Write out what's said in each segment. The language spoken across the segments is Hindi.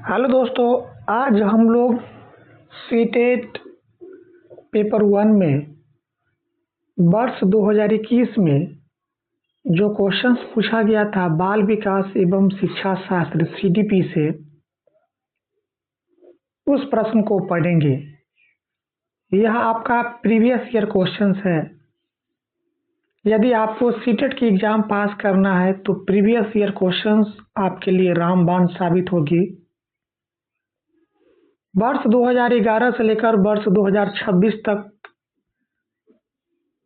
हेलो दोस्तों, आज हम लोग सीटेट पेपर 1 में वर्ष 2021 में जो क्वेश्चंस पूछा गया था बाल विकास एवं शिक्षा शास्त्र सीडीपी से, उस प्रश्न को पढ़ेंगे। यह आपका प्रीवियस ईयर क्वेश्चंस है। यदि आपको सीटेट की एग्ज़ाम पास करना है तो प्रीवियस ईयर क्वेश्चंस आपके लिए रामबाण साबित होगी। वर्ष 2011 से लेकर वर्ष 2026 तक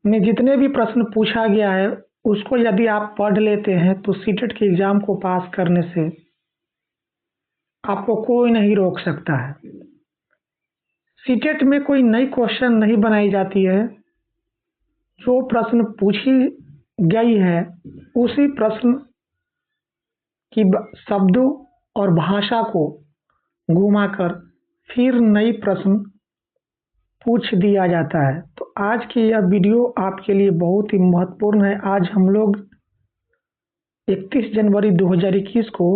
में जितने भी प्रश्न पूछा गया है उसको यदि आप पढ़ लेते हैं तो सीटेट के एग्ज़ाम को पास करने से आपको कोई नहीं रोक सकता है। सीटेट में कोई नई क्वेश्चन नहीं बनाई जाती है। जो प्रश्न पूछी गई है उसी प्रश्न की शब्दों और भाषा को घुमाकर फिर नई प्रश्न पूछ दिया जाता है। तो आज की यह वीडियो आपके लिए बहुत ही महत्वपूर्ण है। आज हम लोग 31 जनवरी 2021 को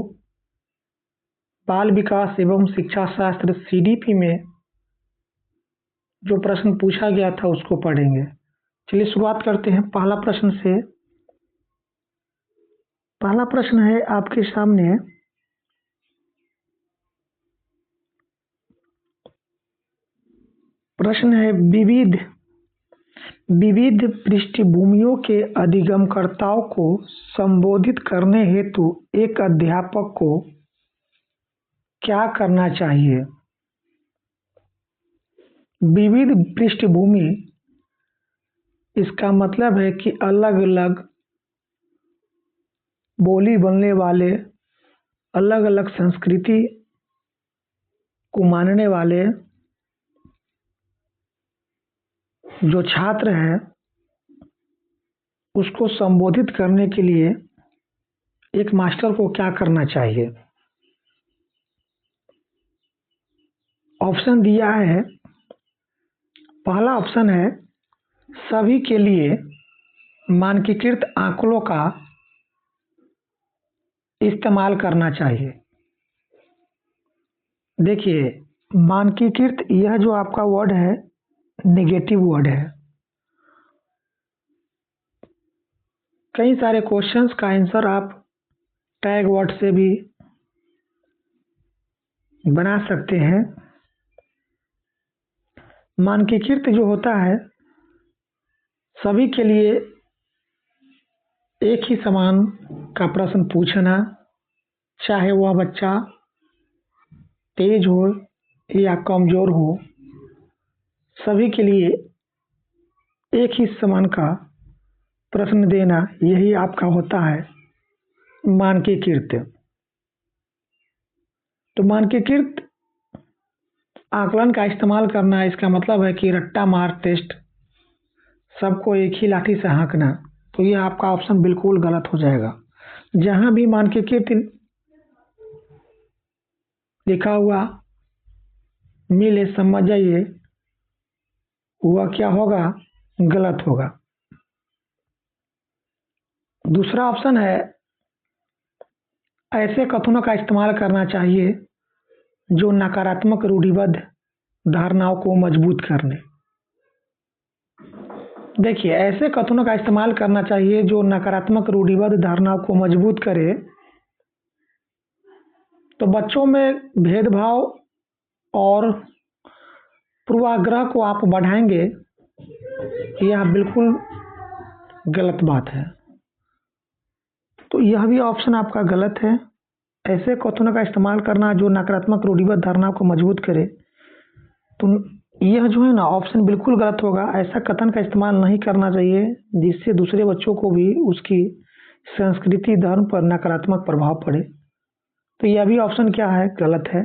बाल विकास एवं शिक्षा शास्त्र सीडीपी में जो प्रश्न पूछा गया था उसको पढ़ेंगे। चलिए शुरुआत करते हैं पहला प्रश्न से। पहला प्रश्न है आपके सामने, प्रश्न है विविध पृष्ठभूमियों के अधिगमकर्ताओं को संबोधित करने हेतु एक अध्यापक को क्या करना चाहिए। विविध पृष्ठभूमि, इसका मतलब है कि अलग अलग बोली बोलने वाले, अलग अलग संस्कृति को मानने वाले जो छात्र हैं उसको संबोधित करने के लिए एक मास्टर को क्या करना चाहिए। ऑप्शन दिया है। पहला ऑप्शन है सभी के लिए मानकीकृत आंकड़ों का इस्तेमाल करना चाहिए। देखिए, मानकीकृत यह जो आपका वर्ड है नेगेटिव वर्ड है। कई सारे क्वेश्चंस का आंसर आप टैग वर्ड से भी बना सकते हैं। मानकीकृत जो होता है सभी के लिए एक ही समान का प्रश्न पूछना, चाहे वह बच्चा तेज हो या कमजोर हो, सभी के लिए एक ही समान का प्रश्न देना, यही आपका होता है मानकीकृत। तो मानकीकृत आकलन का इस्तेमाल करना, इसका मतलब है कि रट्टा मार टेस्ट, सबको एक ही लाठी से हाँकना। तो यह आपका ऑप्शन बिल्कुल गलत हो जाएगा। जहां भी मानकीकृत लिखा हुआ मिले समझ जाइए वह क्या होगा, गलत होगा। दूसरा ऑप्शन है ऐसे कथनों का इस्तेमाल करना चाहिए जो नकारात्मक रूढ़िबद्ध धारणाओं को मजबूत करने। देखिए, ऐसे कथनों का इस्तेमाल करना चाहिए जो नकारात्मक रूढ़िबद्ध धारणाओं को मजबूत करे। तो बच्चों में भेदभाव और पूर्वाग्रह को आप बढ़ाएंगे, यह बिल्कुल गलत बात है। तो यह भी ऑप्शन आपका गलत है। ऐसे कथनों का इस्तेमाल करना जो नकारात्मक रूढ़िबद्ध धारणाओं को मजबूत करे, तो यह जो है ना ऑप्शन बिल्कुल गलत होगा। ऐसा कथन का इस्तेमाल नहीं करना चाहिए जिससे दूसरे बच्चों को भी उसकी संस्कृति धर्म पर नकारात्मक प्रभाव पड़े। तो यह भी ऑप्शन क्या है, गलत है।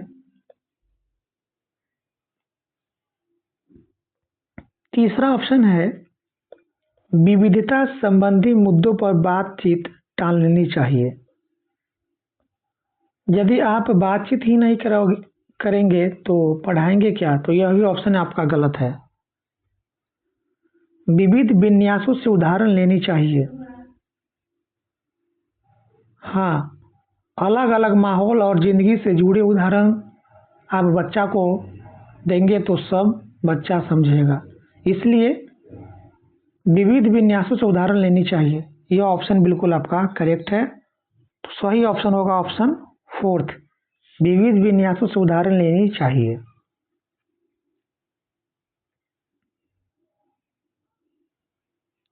तीसरा ऑप्शन है विविधता संबंधी मुद्दों पर बातचीत टाल लेनी चाहिए। यदि आप बातचीत ही नहीं करेंगे तो पढ़ाएंगे क्या। तो यह भी ऑप्शन आपका गलत है। विविध विन्यासों से उदाहरण लेनी चाहिए। हाँ, अलग अलग माहौल और जिंदगी से जुड़े उदाहरण आप बच्चा को देंगे तो सब बच्चा समझेगा। इसलिए विविध विन्यासों से उदाहरण लेनी चाहिए। यह ऑप्शन बिल्कुल आपका करेक्ट है। तो सही ऑप्शन होगा ऑप्शन 4, विविध विन्यासों से उदाहरण लेनी चाहिए।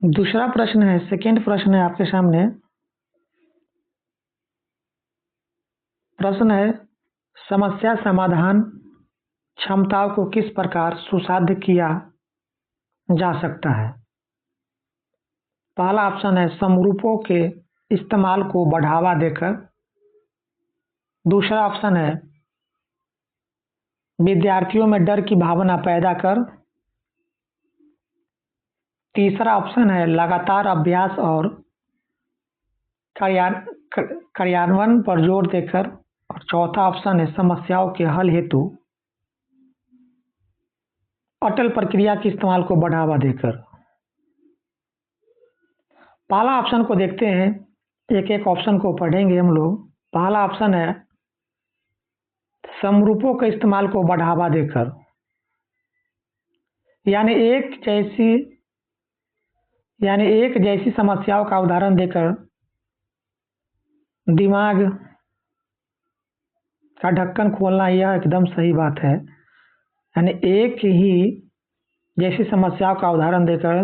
दूसरा प्रश्न है, सेकंड प्रश्न है आपके सामने। प्रश्न है, समस्या समाधान क्षमताओं को किस प्रकार सुसाध्य किया जा सकता है। पहला ऑप्शन है समरूपों के इस्तेमाल को बढ़ावा देकर। दूसरा ऑप्शन है विद्यार्थियों में डर की भावना पैदा कर। तीसरा ऑप्शन है लगातार अभ्यास और कार्यान्वयन पर जोर देकर। और चौथा ऑप्शन है समस्याओं के हल हेतु अटल प्रक्रिया के इस्तेमाल को बढ़ावा देकर। पहला ऑप्शन को देखते हैं, एक एक ऑप्शन को पढ़ेंगे हम लोग। पहला ऑप्शन है समरूपों के इस्तेमाल को बढ़ावा देकर, यानी एक जैसी समस्याओं का उदाहरण देकर दिमाग का ढक्कन खोलना, यह एकदम सही बात है। यानी एक ही जैसी समस्याओं का उदाहरण देकर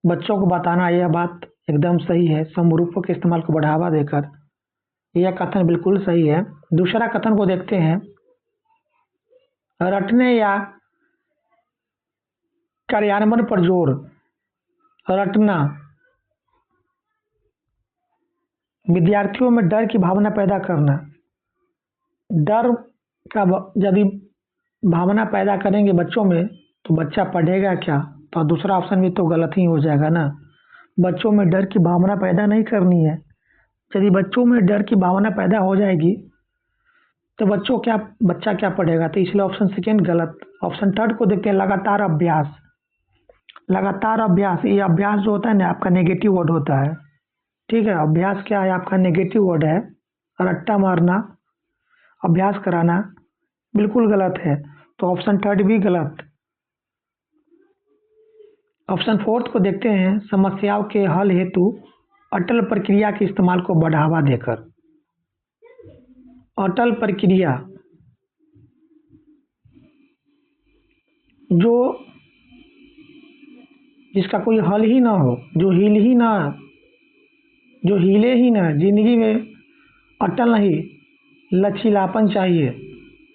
बच्चों को बताना, यह बात एकदम सही है। समरूपों के इस्तेमाल को बढ़ावा देकर, यह कथन बिल्कुल सही है। दूसरा कथन को देखते हैं, रटने या कार्यान्वयन पर जोर। रटना, विद्यार्थियों में डर की भावना पैदा करना। डर का यदि भावना पैदा करेंगे बच्चों में तो बच्चा पढ़ेगा क्या। तो दूसरा ऑप्शन भी तो गलत ही हो जाएगा ना। बच्चों में डर की भावना पैदा नहीं करनी है। यदि बच्चों में डर की भावना पैदा हो जाएगी तो बच्चा क्या पढ़ेगा। तो इसलिए ऑप्शन सेकेंड गलत। ऑप्शन थर्ड को देखते हैं, लगातार अभ्यास। लगातार अभ्यास, ये अभ्यास जो होता है ना आपका नेगेटिव वर्ड होता है। ठीक है, अभ्यास क्या है आपका नेगेटिव वर्ड है। रट्टा मारना, अभ्यास कराना बिल्कुल गलत है। तो ऑप्शन थर्ड भी गलत। ऑप्शन फोर्थ को देखते हैं, समस्याओं के हल हेतु अटल प्रक्रिया के इस्तेमाल को बढ़ावा देकर। अटल प्रक्रिया, जिसका कोई हल ही ना हो, जो हिले ही ना, जिंदगी में अटल नहीं, लचीलापन चाहिए।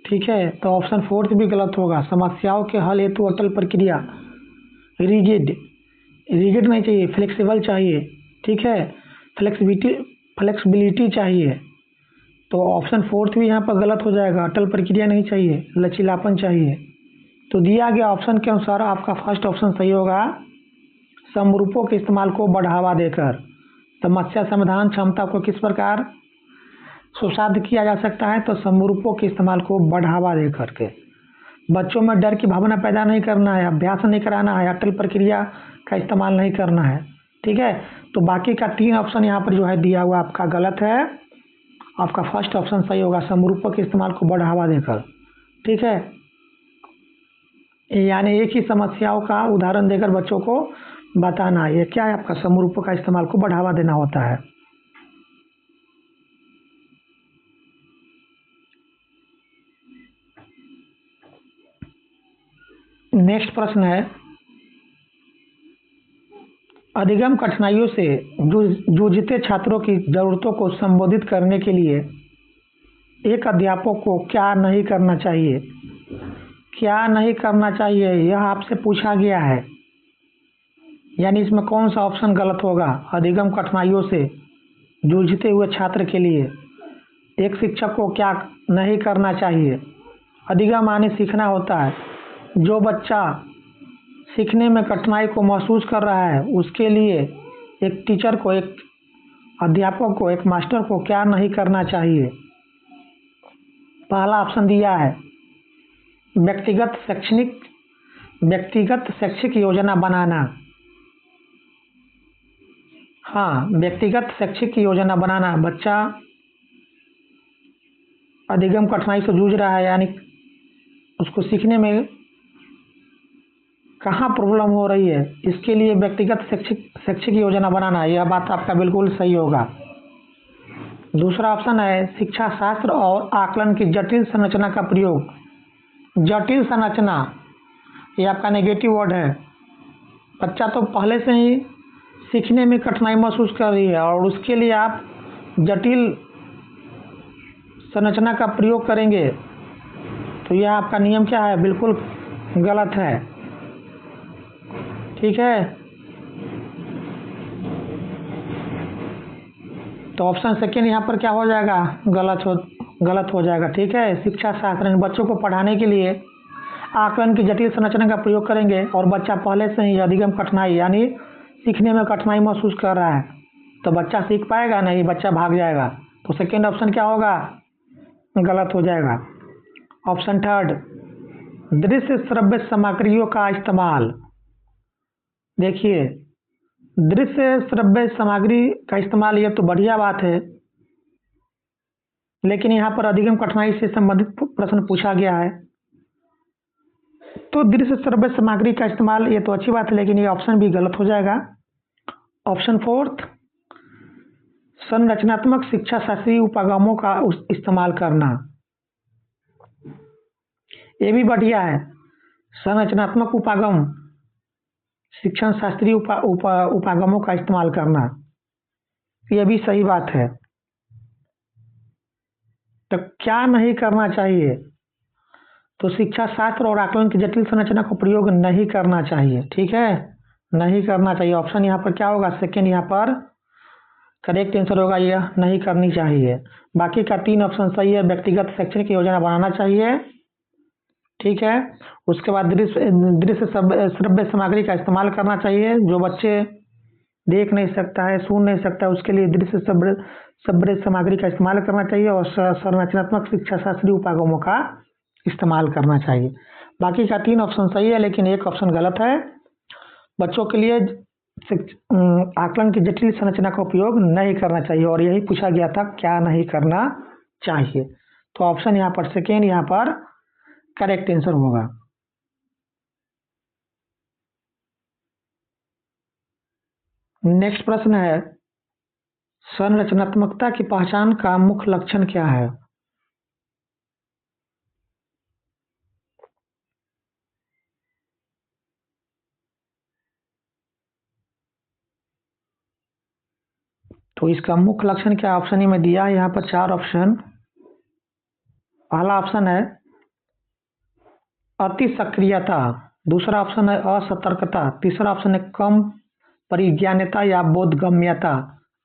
ठीक है, तो ऑप्शन फोर्थ भी गलत होगा। समस्याओं के हल हेतु अटल प्रक्रिया, रिजिड नहीं चाहिए, फ्लेक्सिबल चाहिए। ठीक है, फ्लेक्सिबिलिटी चाहिए। तो ऑप्शन फोर्थ भी यहाँ पर गलत हो जाएगा। अटल प्रक्रिया नहीं चाहिए, लचीलापन चाहिए। तो दिया गया ऑप्शन के अनुसार आपका फर्स्ट ऑप्शन सही होगा, समरूपों के इस्तेमाल को बढ़ावा देकर। समस्या समाधान क्षमता को किस प्रकार सुसाध्य किया जा सकता है। तो समरूपों के इस्तेमाल को बढ़ावा दे करके। बच्चों में डर की भावना पैदा नहीं करना है, अभ्यास नहीं कराना है, अटल प्रक्रिया का इस्तेमाल नहीं करना है। ठीक है, तो बाकी का 3 ऑप्शन यहाँ पर जो है दिया हुआ आपका गलत है। आपका फर्स्ट ऑप्शन सही होगा, समरूपों के इस्तेमाल को बढ़ावा देकर। ठीक है, यानी एक ही समस्याओं का उदाहरण देकर बच्चों को बताना, ये क्या है आपका समरूपों का इस्तेमाल को बढ़ावा देना होता है। नेक्स्ट प्रश्न है, अधिगम कठिनाइयों से जूझते छात्रों की जरूरतों को संबोधित करने के लिए एक अध्यापक को क्या नहीं करना चाहिए। क्या नहीं करना चाहिए यह आपसे पूछा गया है, यानी इसमें कौन सा ऑप्शन गलत होगा। अधिगम कठिनाइयों से जूझते हुए छात्र के लिए एक शिक्षक को क्या नहीं करना चाहिए। अधिगम माने सीखना होता है। जो बच्चा सीखने में कठिनाई को महसूस कर रहा है उसके लिए एक टीचर को, एक अध्यापक को, एक मास्टर को क्या नहीं करना चाहिए। पहला ऑप्शन दिया है व्यक्तिगत शैक्षिक योजना बनाना। हाँ, व्यक्तिगत शैक्षिक योजना बनाना। बच्चा अधिगम कठिनाई से जूझ रहा है, यानी उसको सीखने में कहाँ प्रॉब्लम हो रही है, इसके लिए व्यक्तिगत शैक्षिक योजना बनाना, यह बात आपका बिल्कुल सही होगा। दूसरा ऑप्शन है शिक्षा शास्त्र और आकलन की जटिल संरचना का प्रयोग। जटिल संरचना ये आपका नेगेटिव वर्ड है। बच्चा तो पहले से ही सीखने में कठिनाई महसूस कर रही है और उसके लिए आप जटिल संरचना का प्रयोग करेंगे तो यह आपका नियम क्या है, बिल्कुल गलत है। ठीक है, तो ऑप्शन सेकेंड यहाँ पर क्या हो जाएगा, गलत हो जाएगा। ठीक है, शिक्षा शास्त्र बच्चों को पढ़ाने के लिए आकलन की जटिल संरचना का प्रयोग करेंगे और बच्चा पहले से ही अधिगम कठिनाई यानी सीखने में कठिनाई महसूस कर रहा है तो बच्चा सीख पाएगा नहीं, बच्चा भाग जाएगा। तो सेकेंड ऑप्शन क्या होगा, गलत हो जाएगा। ऑप्शन थर्ड दृश्य श्रव्य सामग्रियों का इस्तेमाल। देखिए, दृश्य श्रव्य सामग्री का इस्तेमाल ये तो बढ़िया बात है, लेकिन यहाँ पर अधिगम कठिनाई से संबंधित प्रश्न पूछा गया है तो दृश्य श्रव्य सामग्री का इस्तेमाल ये तो अच्छी बात है, लेकिन ये ऑप्शन भी गलत हो जाएगा। ऑप्शन फोर्थ संरचनात्मक शिक्षा शास्त्रीय उपागमों का इस्तेमाल करना, ये भी बढ़िया है। संरचनात्मक उपागम शिक्षण शास्त्रीय उपागमों का इस्तेमाल करना, यह भी सही बात है। तो क्या नहीं करना चाहिए, तो शिक्षा शास्त्र और आकलन की जटिल संरचना का प्रयोग नहीं करना चाहिए। ठीक है, नहीं करना चाहिए। ऑप्शन यहाँ पर क्या होगा, सेकेंड यहाँ पर करेक्ट आंसर होगा, यह नहीं करनी चाहिए। बाकी का 3 ऑप्शन सही है। व्यक्तिगत शैक्षणिक योजना बनाना चाहिए, ठीक है। उसके बाद दृश्य श्रव्य सामग्री का इस्तेमाल करना चाहिए। जो बच्चे देख नहीं सकता है, सुन नहीं सकता है, उसके लिए दृश्य श्रव्य सामग्री का इस्तेमाल करना चाहिए और संरचनात्मक शिक्षा शास्त्रीय उपागमों का इस्तेमाल करना चाहिए। बाकी का 3 ऑप्शन सही है, लेकिन एक ऑप्शन गलत है। बच्चों के लिए आकलन की जटिल संरचना का उपयोग नहीं करना चाहिए और यही पूछा गया था, क्या नहीं करना चाहिए। तो ऑप्शन यहाँ पर सेकेंड यहाँ पर करेक्ट आंसर होगा। नेक्स्ट प्रश्न है संरचनात्मकता की पहचान का मुख्य लक्षण क्या है। तो इसका मुख्य लक्षण क्या ऑप्शन ही में दिया है यहाँ पर 4 ऑप्शन। पहला ऑप्शन है अति सक्रियता, दूसरा ऑप्शन है असतर्कता, तीसरा ऑप्शन है कम परिज्ञानता या बोधगम्यता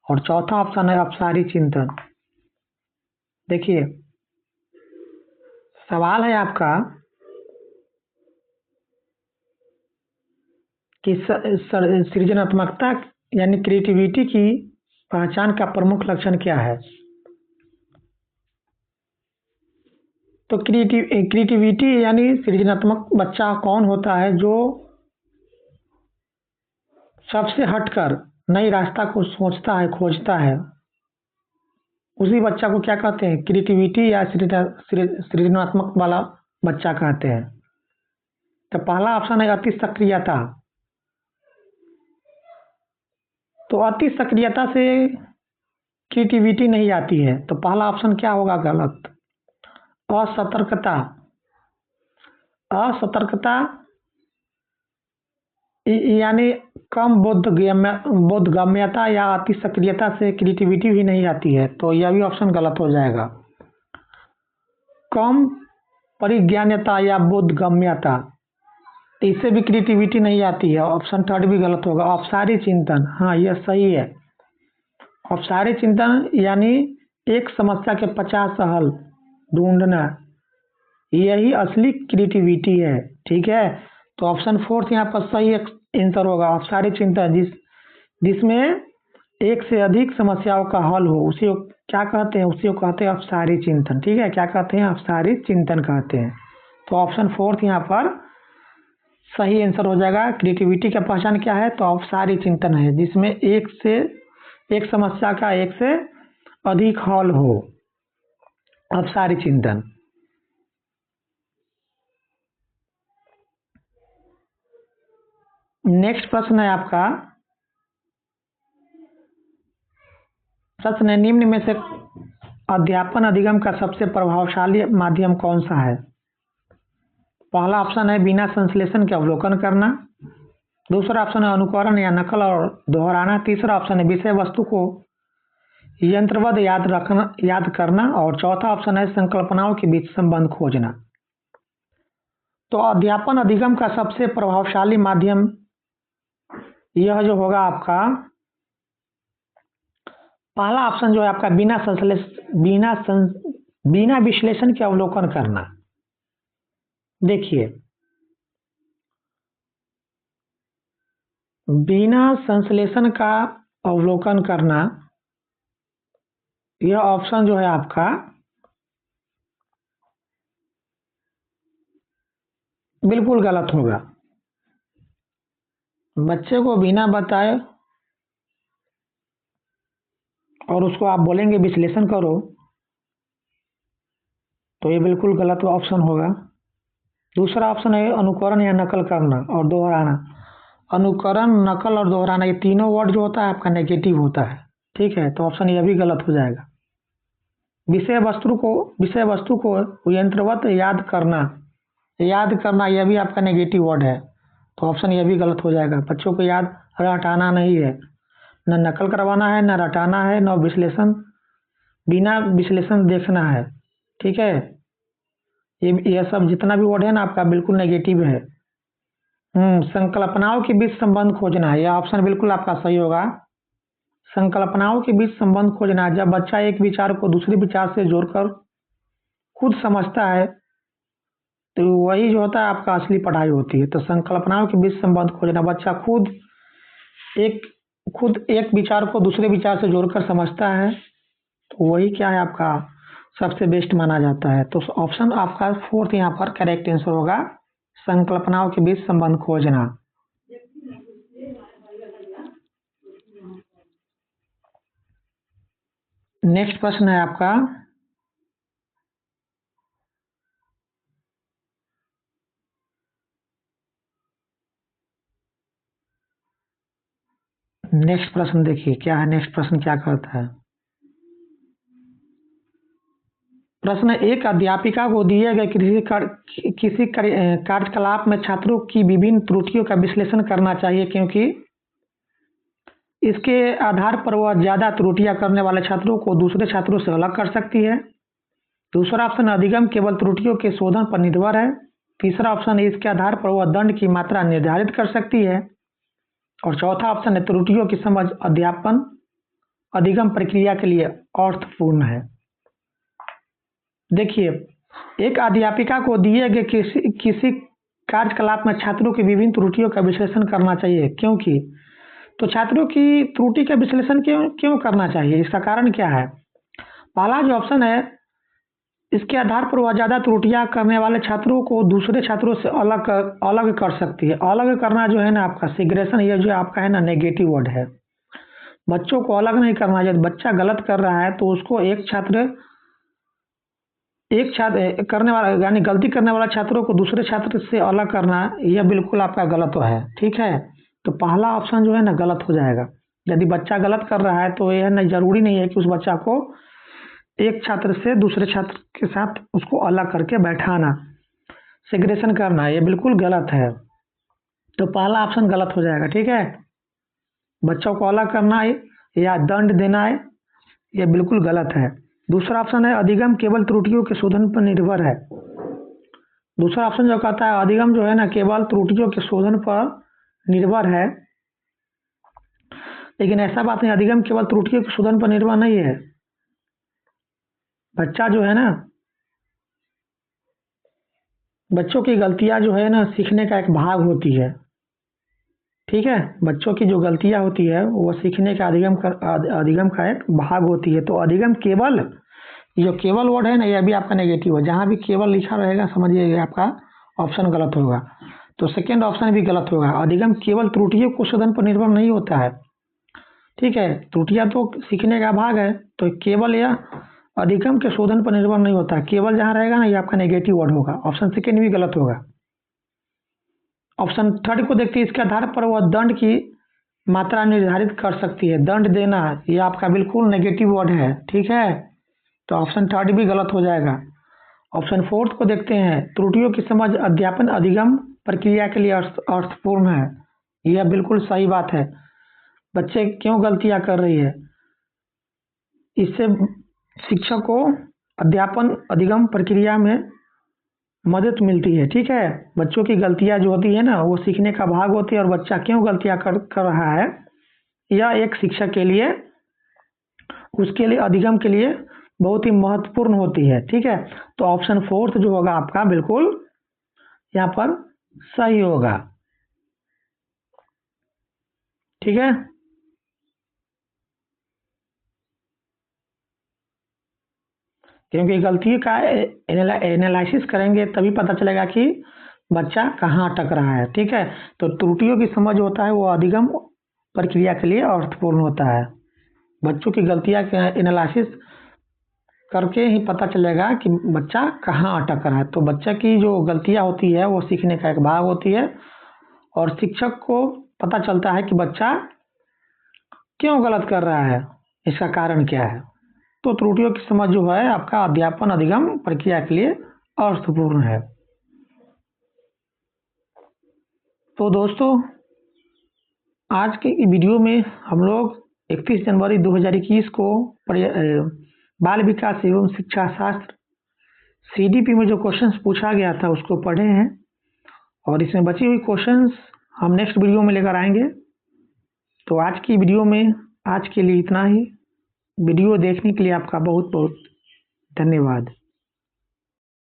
और चौथा ऑप्शन है अपसारी चिंतन। देखिए, सवाल है आपका कि सृजनात्मकता यानी क्रिएटिविटी की पहचान का प्रमुख लक्षण क्या है। तो क्रिएटिविटी यानी सृजनात्मक बच्चा कौन होता है जो सबसे हटकर नई रास्ता को सोचता है, खोजता है, उसी बच्चा को क्या कहते हैं, क्रिएटिविटी या सृजनात्मक वाला बच्चा कहते हैं। तो पहला ऑप्शन है अति सक्रियता। तो अति सक्रियता से क्रिएटिविटी नहीं आती है, तो पहला ऑप्शन क्या होगा, गलत। असतर्कता, असतर्कता यानी कम बोधगम्यता या अति सक्रियता से क्रिएटिविटी भी नहीं आती है, तो यह भी ऑप्शन गलत हो जाएगा। कम परिज्ञानता या बोधगम्यता, इससे भी क्रिएटिविटी नहीं आती है, ऑप्शन थर्ड भी गलत होगा। अपसारी चिंतन, हाँ यह सही है। अपसारी चिंतन यानी एक समस्या के 50 हल ढूंढना, यही असली क्रिएटिविटी है। ठीक है, तो ऑप्शन फोर्थ यहाँ पर सही आंसर होगा, अपसारी चिंतन जिसमें एक से अधिक समस्याओं का हल हो, उसी को क्या कहते हैं, उसी को कहते हैं अपसारी चिंतन। ठीक है, क्या कहते हैं, अपसारी चिंतन कहते हैं। तो ऑप्शन फोर्थ यहाँ पर सही आंसर हो जाएगा। क्रिएटिविटी का पहचान क्या है, तो अपसारी चिंतन है जिसमें एक समस्या का एक से अधिक हल हो, अपसारी चिंतन। नेक्स्ट प्रश्न है आपका, प्रश्न है निम्न में से अध्यापन अधिगम का सबसे प्रभावशाली माध्यम कौन सा है? पहला ऑप्शन है बिना संश्लेषण के अवलोकन करना, दूसरा ऑप्शन है अनुकरण या नकल और दोहराना, तीसरा ऑप्शन है विषय वस्तु को यंत्रवत याद करना और चौथा ऑप्शन है संकल्पनाओं के बीच संबंध खोजना। तो अध्यापन अधिगम का सबसे प्रभावशाली माध्यम यह जो होगा आपका पहला ऑप्शन जो है आपका बिना विश्लेषण के अवलोकन करना। देखिए, बिना संश्लेषण का अवलोकन करना यह ऑप्शन जो है आपका बिल्कुल गलत होगा। बच्चे को बिना बताए और उसको आप बोलेंगे विश्लेषण करो, तो ये बिल्कुल गलत ऑप्शन होगा। दूसरा ऑप्शन है अनुकरण या नकल करना और दोहराना। अनुकरण, नकल और दोहराना, ये तीनों वर्ड जो होता है आपका नेगेटिव होता है, ठीक है, तो ऑप्शन यह भी गलत हो जाएगा। विषय वस्तु को यंत्रवत याद करना यह भी आपका नेगेटिव वर्ड है, तो ऑप्शन यह भी गलत हो जाएगा। बच्चों को याद रटाना नहीं है, न नकल करवाना है, न रटाना है, न बिना विश्लेषण देखना है, ठीक है। ये सब जितना भी वर्ड है ना आपका बिल्कुल नेगेटिव है। संकल्पनाओं के बीच संबंध खोजना, यह ऑप्शन बिल्कुल आपका सही होगा। संकल्पनाओं के बीच संबंध खोजना, जब बच्चा एक विचार को दूसरे विचार से जोड़कर खुद समझता है तो वही जो होता है आपका असली पढ़ाई होती है। तो संकल्पनाओं के बीच संबंध खोजना, बच्चा खुद एक विचार को दूसरे विचार से जोड़कर समझता है तो वही क्या है आपका सबसे बेस्ट माना जाता है। तो ऑप्शन आपका फोर्थ यहाँ पर करेक्ट आंसर होगा, संकल्पनाओं के बीच संबंध खोजना। नेक्स्ट प्रश्न है आपका, नेक्स्ट प्रश्न देखिए क्या है। नेक्स्ट प्रश्न क्या करता है? प्रश्न एक, अध्यापिका को दिए गए किसी कार्यकलाप में छात्रों की विभिन्न त्रुटियों का विश्लेषण करना चाहिए क्योंकि इसके आधार पर वह ज्यादा त्रुटियां करने वाले छात्रों को दूसरे छात्रों से अलग कर सकती है। दूसरा ऑप्शन, अधिगम केवल त्रुटियों के शोधन पर निर्भर है। तीसरा ऑप्शन है इसके आधार पर वह दंड की मात्रा निर्धारित कर सकती है। और चौथा ऑप्शन है त्रुटियों की समझ अध्यापन अधिगम प्रक्रिया के लिए अर्थपूर्ण है। देखिए, एक अध्यापिका को दिए गए किसी कार्यकलाप में छात्रों की विभिन्न त्रुटियों का विश्लेषण करना चाहिए क्योंकि तो छात्रों की त्रुटि का विश्लेषण क्यों करना चाहिए, इसका कारण क्या है? पहला जो ऑप्शन है इसके आधार पर वह ज्यादा त्रुटियां करने वाले छात्रों को दूसरे छात्रों से अलग कर सकती है। अलग करना जो है ना आपका सेग्रेगेशन, ये जो आपका है ना नेगेटिव वर्ड है। बच्चों को अलग नहीं करना। जब बच्चा गलत कर रहा है तो उसको एक छात्र करने वाला यानी गलती करने वाला छात्रों को दूसरे छात्र से अलग करना, यह बिल्कुल आपका गलत है, ठीक है। तो पहला ऑप्शन जो है ना गलत हो जाएगा। यदि बच्चा गलत कर रहा है तो यह नहीं जरूरी नहीं है कि उस बच्चा को एक छात्र से दूसरे छात्र के साथ उसको अलग करके बैठाना, सेग्रेगेशन करना, ये बिल्कुल गलत है। तो पहला ऑप्शन गलत हो जाएगा, ठीक है। बच्चों को अलग करना है या दंड देना है, यह बिल्कुल गलत है। दूसरा ऑप्शन है अधिगम केवल त्रुटियों के शोधन पर निर्भर है। दूसरा ऑप्शन जो कहता है अधिगम जो है ना केवल त्रुटियों के शोधन पर निर्भर है, लेकिन ऐसा बात नहीं, अधिगम केवल त्रुटियों के शोधन पर निर्भर नहीं है। बच्चा जो है ना, बच्चों की गलतियां जो है ना सीखने का एक भाग होती है, ठीक है। बच्चों की जो गलतियां होती है वो सीखने का अधिगम का एक भाग होती है। तो अधिगम केवल, जो केवल वर्ड है ना यह भी आपका नेगेटिव है। जहां भी केवल लिखा रहेगा समझिएगा आपका ऑप्शन गलत होगा। तो सेकेंड ऑप्शन भी गलत होगा। अधिगम केवल त्रुटियों को शोधन पर निर्भर नहीं होता है, ठीक है। त्रुटियां तो सीखने का भाग है, तो केवल यह अधिगम के शोधन पर निर्भर नहीं होता। केवल जहां रहेगा ना ये आपका नेगेटिव वर्ड होगा। ऑप्शन सेकेंड भी गलत होगा। ऑप्शन थर्ड को देखते हैं, इसके आधार पर वह दंड की मात्रा निर्धारित कर सकती है। दंड देना ये आपका बिल्कुल नेगेटिव वर्ड है, ठीक है, तो ऑप्शन थर्ड भी गलत हो जाएगा। ऑप्शन फोर्थ को देखते हैं, त्रुटियों की समझ अध्यापन अधिगम प्रक्रिया के लिए अर्थपूर्ण है। यह बिल्कुल सही बात है। बच्चे क्यों गलतियां कर रही है, इससे शिक्षक को अध्यापन अधिगम प्रक्रिया में मदद मिलती है, ठीक है। बच्चों की गलतियां जो होती है ना, वो सीखने का भाग होती है, और बच्चा क्यों गलतियां कर रहा है, यह एक शिक्षक के लिए, उसके लिए अधिगम के लिए बहुत ही महत्वपूर्ण होती है, ठीक है। तो ऑप्शन फोर्थ जो होगा आपका बिल्कुल यहाँ पर सही होगा, ठीक है। क्योंकि गलती का एनालिसिस करेंगे तभी पता चलेगा कि बच्चा कहाँ अटक रहा है, ठीक है। तो त्रुटियों की समझ होता है वो अधिगम प्रक्रिया के लिए अर्थपूर्ण होता है। बच्चों की गलतियाँ का एनालिसिस करके ही पता चलेगा कि बच्चा कहाँ अटक रहा है। तो बच्चा की जो गलतियाँ होती है वो सीखने का एक भाग होती है, और शिक्षक को पता चलता है कि बच्चा क्यों गलत कर रहा है, इसका कारण क्या है। तो त्रुटियों की समझ जो है आपका अध्यापन अधिगम प्रक्रिया के लिए अर्थपूर्ण है। तो दोस्तों, आज के वीडियो में हम लोग 31 जनवरी 2021 को बाल विकास एवं शिक्षा शास्त्र CDP में जो क्वेश्चंस पूछा गया था उसको पढ़े हैं, और इसमें बची हुई क्वेश्चंस हम नेक्स्ट वीडियो में लेकर आएंगे। तो आज की वीडियो में आज के लिए इतना ही। वीडियो देखने के लिए आपका बहुत बहुत धन्यवाद।